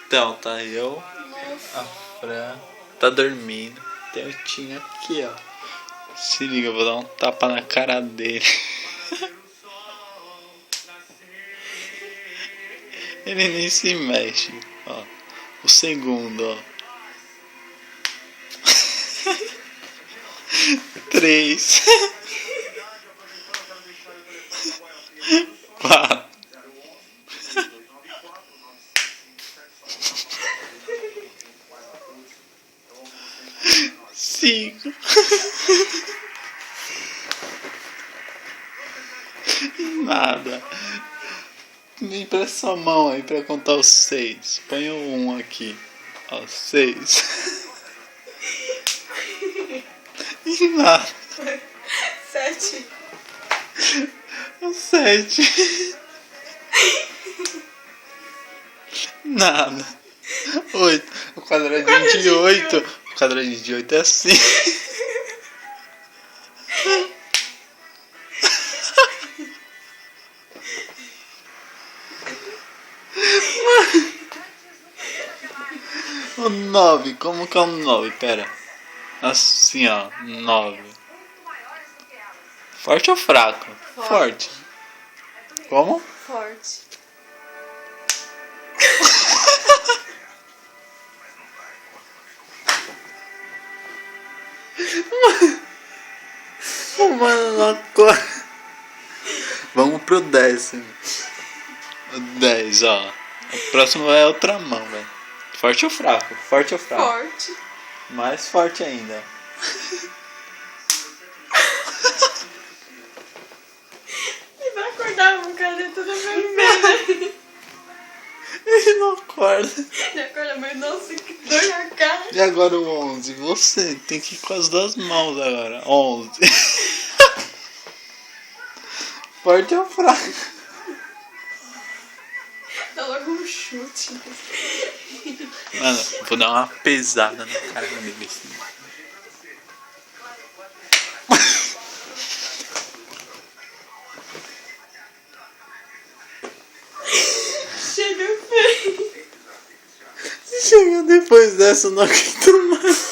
Então, tá eu, Nossa. a Fran, tá dormindo. Tem o Tinho aqui, ó. Se liga, eu vou dar um tapa na cara dele. Ele nem se mexe, ó. O segundo, ó. 3 4 5 Nada. Me empresta sua mão aí pra contar os 6. Põe o 1 aqui. Ó, 6. E nada. 7. O 7. Nada. 8. O quadradinho de 8. O quadradinho de 8 é assim. O 9. Como que é o 9? Pera. Assim, ó. 9. Forte ou fraco? Forte. Como? Forte. Mano, não acorda. Vamos pro 10º. O 10, ó. O próximo é outra mão, velho. Forte ou fraco? Forte ou fraco? Forte. Mais forte ainda. Ele vai acordar com a cara toda vermelha. Ele não acorda. Ele acorda, mas nossa, que dor na cara. E agora o 11? Você tem que ir com as duas mãos agora. 11. Forte ou fraco? Dá logo um chute. Mano, vou dar uma pesada na cara dele. Chega feio. Se chegar depois dessa, eu não aguento mais.